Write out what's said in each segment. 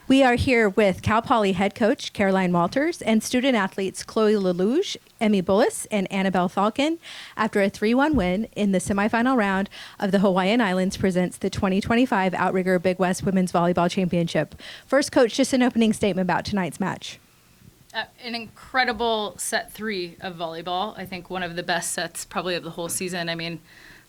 We are here with Cal Poly head coach Caroline Walters and student athletes Chloe Leluge, Emme Bullis, and Annabelle Thalken after a 3-1 win in the semifinal round of the Hawaiian Islands presents the 2025 Outrigger Big West Women's Volleyball Championship. First, coach, just an opening statement about tonight's match. An incredible set 3 of volleyball. I think one of the best sets probably of the whole season. I mean,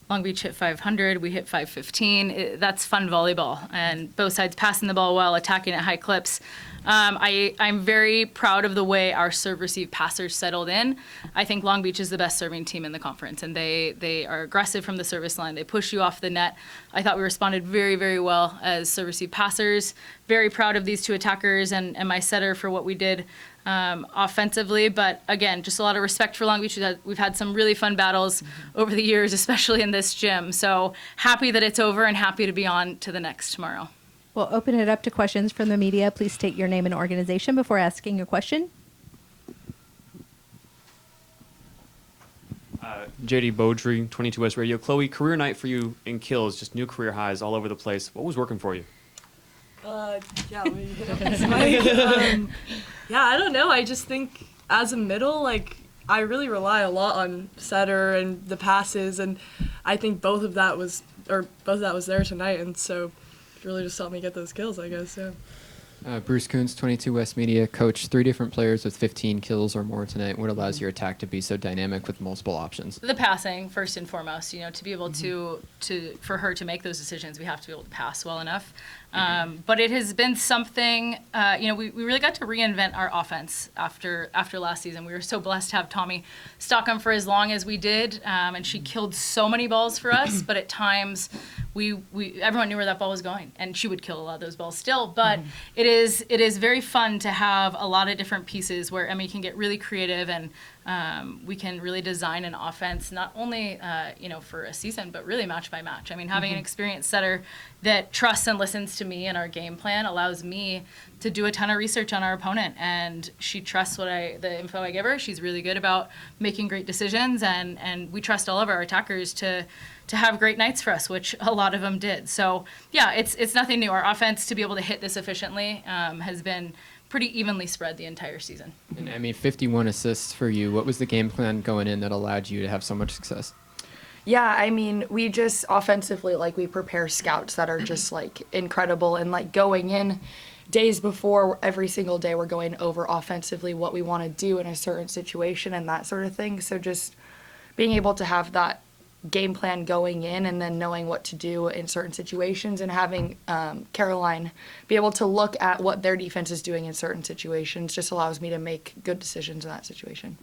Long Beach hit 500, we hit 515. That's fun volleyball, and both sides passing the ball well, attacking at high clips. I'm very proud of the way our serve-receive passers settled in. I think Long Beach is the best serving team in the conference, and they are aggressive from the service line. They push you off the net. I thought we responded very, very well as serve-receive passers. Very proud of these two attackers and my setter for what we did offensively, but again, just a lot of respect for Long Beach. We've had some really fun battles over the years, especially in this gym. So happy that it's over and happy to be on to the next tomorrow. We'll open it up to questions from the media. Please state your name and organization before asking a question. JD Beaudry, 22S Radio. Chloe, career night for you in kills, just new career highs all over the place. What was working for you? Yeah, we hit up this mic. Yeah, I don't know. I just think as a middle, I really rely a lot on setter and the passes, and I think both of that was there tonight, and so it really just helped me get those kills, I guess. Yeah. Bruce Coons, 22 West Media. Coach, 3 different players with 15 kills or more tonight. What allows your attack to be so dynamic with multiple options? The passing, first and foremost. To be able for her to make those decisions, we have to be able to pass well enough. But it has been something, we really got to reinvent our offense after last season. We were so blessed to have Tommy Stockham for as long as we did, and she killed so many balls for us, but at times everyone knew where that ball was going, and she would kill a lot of those balls still. But it is very fun to have a lot of different pieces where Emme can get really creative, and we can really design an offense not only for a season, but really match by match. I mean, having an experienced setter that trusts and listens to me and our game plan allows me to do a ton of research on our opponent, and she trusts the info I give her. She's really good about making great decisions, and we trust all of our attackers to have great nights for us, which a lot of them did. So yeah, it's nothing new. Our offense, to be able to hit this efficiently, has been pretty evenly spread the entire season. And I mean, 51 assists for you. What was the game plan going in that allowed you to have so much success? Yeah, I mean, we just offensively, we prepare scouts that are just, incredible. And, going in days before, every single day we're going over offensively what we want to do in a certain situation and that sort of thing. So just being able to have that game plan going in and then knowing what to do in certain situations, and having Caroline be able to look at what their defense is doing in certain situations just allows me to make good decisions in that situation.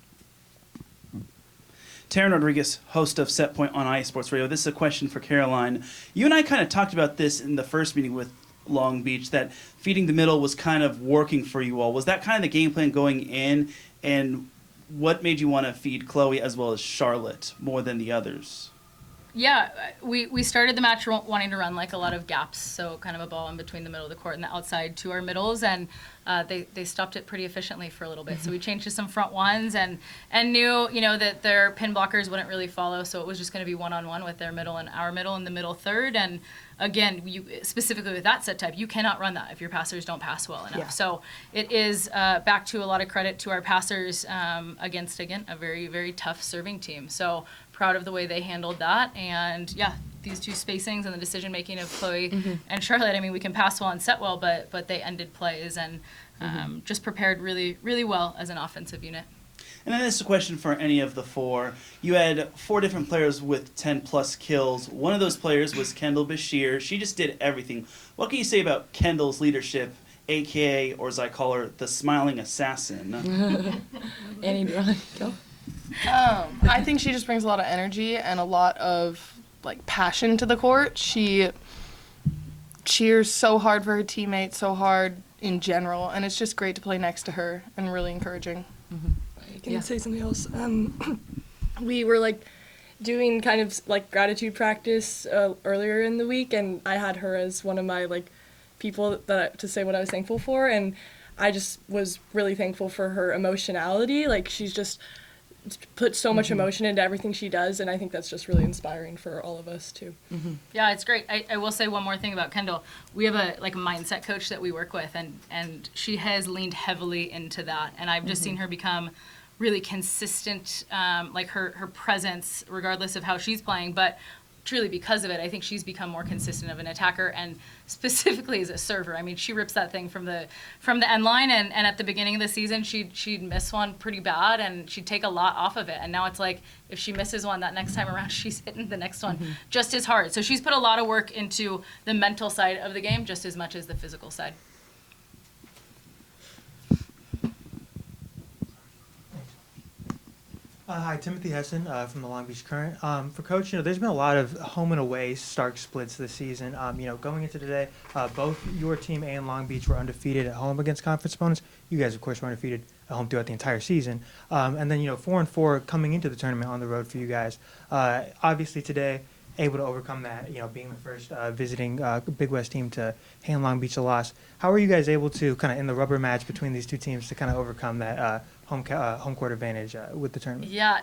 Taryn Rodriguez, host of Set Point on iSports Radio. This is a question for Caroline. You and I kind of talked about this in the first meeting with Long Beach, that feeding the middle was kind of working for you all. Was that kind of the game plan going in, and what made you want to feed Chloe as well as Charlotte more than the others? Yeah, we started the match wanting to run a lot of gaps, so kind of a ball in between the middle of the court and the outside to our middles, and they stopped it pretty efficiently for a little bit. So we changed to some front ones and knew that their pin blockers wouldn't really follow, so it was just going to be one-on-one with their middle and our middle in the middle third. And again, specifically with that set type, you cannot run that if your passers don't pass well enough. Yeah. So it is back to a lot of credit to our passers against, again, a very, very tough serving team. So proud of the way they handled that. And yeah, these two spacings and the decision making of Chloe and Charlotte, I mean, we can pass well and set well, but they ended plays and just prepared really, really well as an offensive unit. And then this is a question for any of the 4. You had 4 different players with 10-plus kills. One of those players was Kendall Bashir. She just did everything. What can you say about Kendall's leadership, a.k.a., or as I call her, the smiling assassin? Annie, do you want to go? I think she just brings a lot of energy and a lot of passion to the court. She cheers so hard for her teammates, so hard in general, and it's just great to play next to her and really encouraging. Can I say something else? We were doing kind of gratitude practice earlier in the week, and I had her as one of my people to say what I was thankful for, and I just was really thankful for her emotionality. She's just puts so much emotion into everything she does, and I think that's just really inspiring for all of us too. Yeah, it's great. I will say one more thing about Kendall. We have a mindset coach that we work with, and she has leaned heavily into that, and I've just seen her become really consistent, like her presence, regardless of how she's playing, but truly because of it, I think she's become more consistent of an attacker, and specifically as a server. I mean, she rips that thing from the end line, and at the beginning of the season, she'd miss one pretty bad, and she'd take a lot off of it. And now it's like, if she misses one that next time around, she's hitting the next one just as hard. So she's put a lot of work into the mental side of the game just as much as the physical side. Hi, Timothy Hessen from the Long Beach Current. For Coach, there's been a lot of home and away stark splits this season. Going into today, both your team and Long Beach were undefeated at home against conference opponents. You guys, of course, were undefeated at home throughout the entire season. And then, 4-4 coming into the tournament on the road for you guys. Obviously today, able to overcome that, being the first visiting Big West team to hand Long Beach a loss. How are you guys able to kind of in the rubber match between these two teams to kind of overcome that home court advantage with the tournament? Yeah,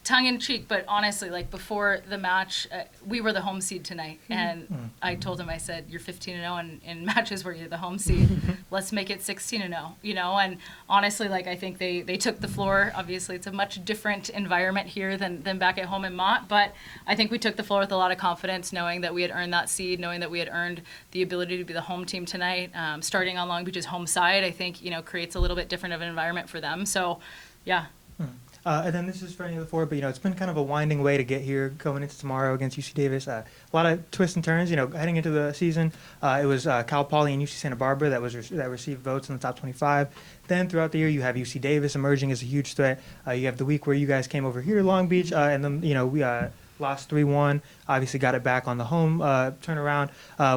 tongue in cheek, but honestly, like before the match, we were the home seed tonight, and I told him, I said, "You're 15-0 in matches where you're the home seed. Let's make it 16-0." And honestly, like I think they took the floor. Obviously, it's a much different environment here than back at home in Mott, but I think we took the floor with a lot of confidence, knowing that we had earned that seed, knowing that we had earned the ability to be the home team tonight. Starting on Long Beach's home side, I think creates a little bit different of an environment for them. So. Yeah. And then this is for any of the four, but it's been kind of a winding way to get here going into tomorrow against UC Davis. A lot of twists and turns. Heading into the season, it was Cal Poly and UC Santa Barbara that received votes in the top 25. Then throughout the year, you have UC Davis emerging as a huge threat. You have the week where you guys came over here to Long Beach, and then we lost 3-1. Obviously, got it back on the home turnaround.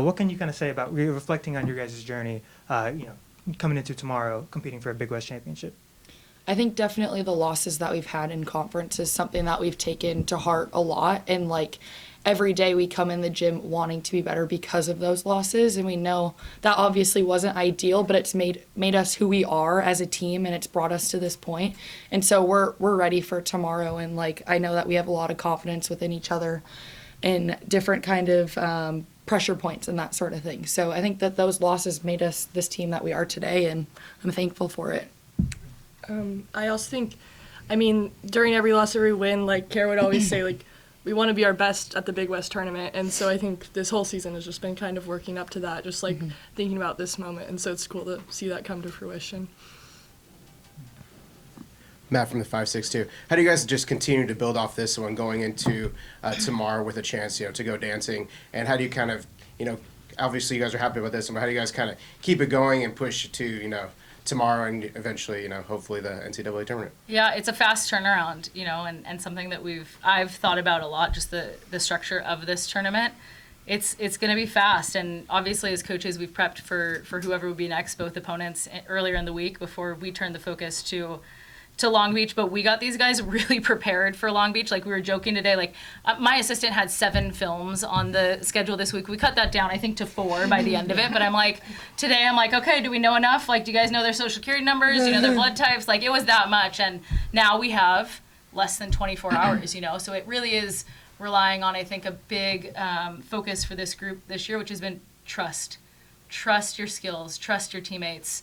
What can you kind of say about reflecting on your guys' journey? Coming into tomorrow, competing for a Big West championship. I think definitely the losses that we've had in conference is something that we've taken to heart a lot. And every day we come in the gym wanting to be better because of those losses. And we know that obviously wasn't ideal, but it's made us who we are as a team, and it's brought us to this point. And so we're ready for tomorrow. And I know that we have a lot of confidence within each other in different kind of pressure points and that sort of thing. So I think that those losses made us this team that we are today, and I'm thankful for it. I also think, during every loss, every win, Kara would always say, we want to be our best at the Big West tournament. And so I think this whole season has just been kind of working up to that, just thinking about this moment. And so it's cool to see that come to fruition. Matt from the 562. How do you guys just continue to build off this one going into tomorrow with a chance, to go dancing? And how do you kind of, obviously you guys are happy about this, but how do you guys kind of keep it going and push to, tomorrow and eventually, hopefully the NCAA tournament? Yeah, it's a fast turnaround, and something that I've thought about a lot, just the structure of this tournament. It's going to be fast, and obviously as coaches we've prepped for whoever would be next, both opponents earlier in the week before we turned the focus to Long Beach, but we got these guys really prepared for Long Beach. We were joking today, my assistant had 7 films on the schedule this week. We cut that down, I think, to 4 by the end of it, but today I'm like, okay, do we know enough? Do you guys know their social security numbers, their blood types? It was that much, and now we have less than 24 hours, so it really is relying on, I think, a big focus for this group this year, which has been trust. Trust your skills, trust your teammates,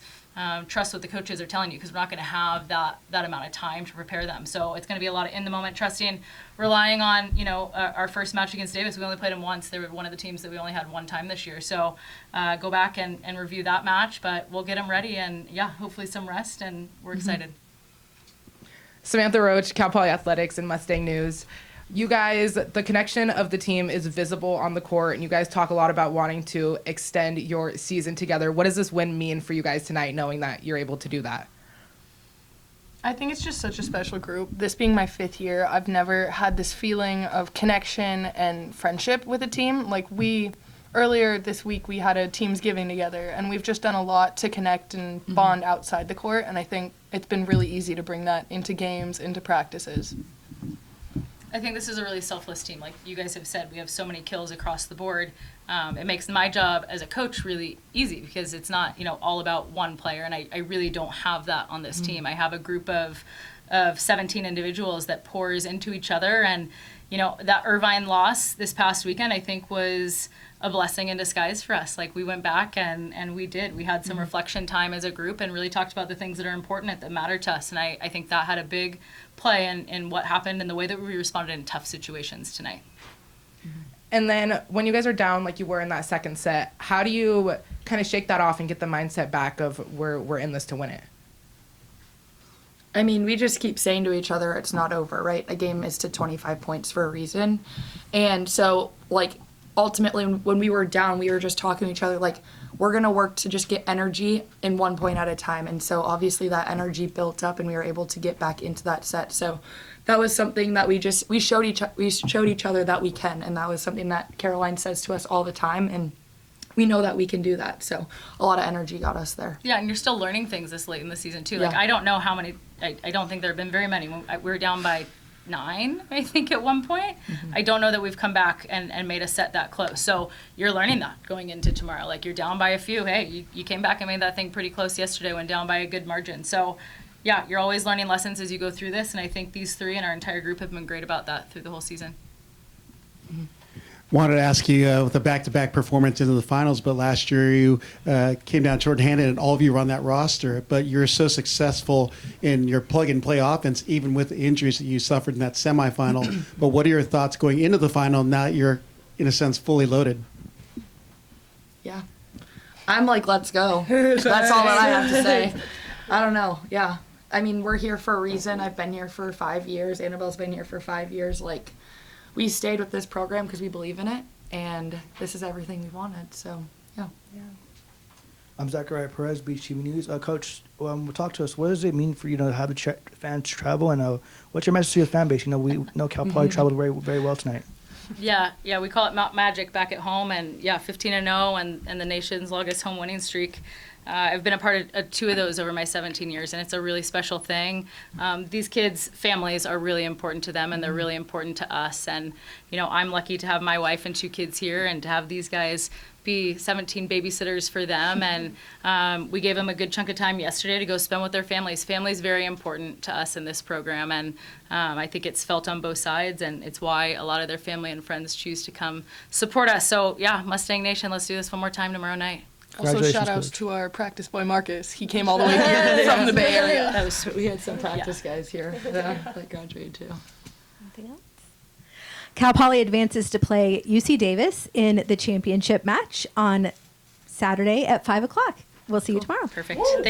trust what the coaches are telling you, because we're not going to have that amount of time to prepare them. So it's going to be a lot of in-the-moment trusting, relying on, our first match against Davis, we only played them once. They were one of the teams that we only had one time this year. So go back and review that match, but we'll get them ready, and, hopefully some rest, and we're excited. Samantha Roach, Cal Poly Athletics and Mustang News. You guys, the connection of the team is visible on the court, and you guys talk a lot about wanting to extend your season together. What does this win mean for you guys tonight, knowing that you're able to do that? I think it's just such a special group. This being my 5th year, I've never had this feeling of connection and friendship with a team. Earlier this week, we had a Teamsgiving together, and we've just done a lot to connect and bond outside the court, and I think it's been really easy to bring that into games, into practices. I think this is a really selfless team. Like you guys have said, we have so many kills across the board. It makes my job as a coach really easy, because it's not, all about one player, and I really don't have that on this team. I have a group of of 17 individuals that pours into each other. And, you know, that Irvine loss this past weekend, I think, was a blessing in disguise for us. Like, we went back and we had some reflection time as a group and really talked about the things that are important, that matter to us. And I think that had a big play in what happened and the way that we responded in tough situations tonight. And then when you guys are down like you were in that second set, how do you kind of shake that off and get the mindset back of we're in this to win it? I mean, we just keep saying to each other, it's not over, right? A game is to 25 points for a reason. And so, like, ultimately, when we were down, we were just talking to each other, like, we're going to work to just get energy in 1 point at a time. And so, obviously, that energy built up, and we were able to get back into that set. So that was something that we showed each other that we can. And that was something that Caroline says to us all the time. And we know that we can do that. So a lot of energy got us there. Yeah, and you're still learning things this late in the season, too. Like, Yeah. I don't know how many, I don't think there have been very many. We were down by 9, I think, at one point. I don't know that we've come back and made a set that close. So you're learning that going into tomorrow. Like, you're down by a few. Hey, you came back and made that thing pretty close yesterday when down by a good margin. So, yeah, you're always learning lessons as you go through this. And I think these 3 and our entire group have been great about that through the whole season. Wanted to ask you with a back-to-back performance into the finals, but last year you came down short-handed, and all of you were on that roster. But you're so successful in your plug-and-play offense, even with the injuries that you suffered in that semifinal. But what are your thoughts going into the final now that you're, in a sense, fully loaded? Yeah. I'm like, let's go. That's all that I have to say. I don't know. Yeah. I mean, we're here for a reason. I've been here for 5 years. Annabelle's been here for 5 years. Like, we stayed with this program because we believe in it, and this is everything we wanted. So, yeah. I'm Zachariah Perez, Beach TV News. Coach, talk to us. What does it mean for you to have the fans travel, and what's your message to your fan base? You know, we know Cal Poly traveled very, very well tonight. Yeah, we call it Mount Magic back at home, and 15-0 and the nation's longest home winning streak. I've been a part of 2 of those over my 17 years, and it's a really special thing. These kids' families are really important to them, and they're really important to us. And, you know, I'm lucky to have my wife and 2 kids here, and to have these guys be 17 babysitters for them. And we gave them a good chunk of time yesterday to go spend with their families. Family's very important to us in this program, and I think it's felt on both sides, and it's why a lot of their family and friends choose to come support us. So, yeah, Mustang Nation, let's do this one more time tomorrow night. Also, shout outs to our practice boy Marcus. He came all the way here from the Bay Area. That was sweet. We had some practice guys here that graduated too. Anything else? Cal Poly advances to play UC Davis in the championship match on Saturday at 5 o'clock. We'll see you tomorrow. Perfect. Thank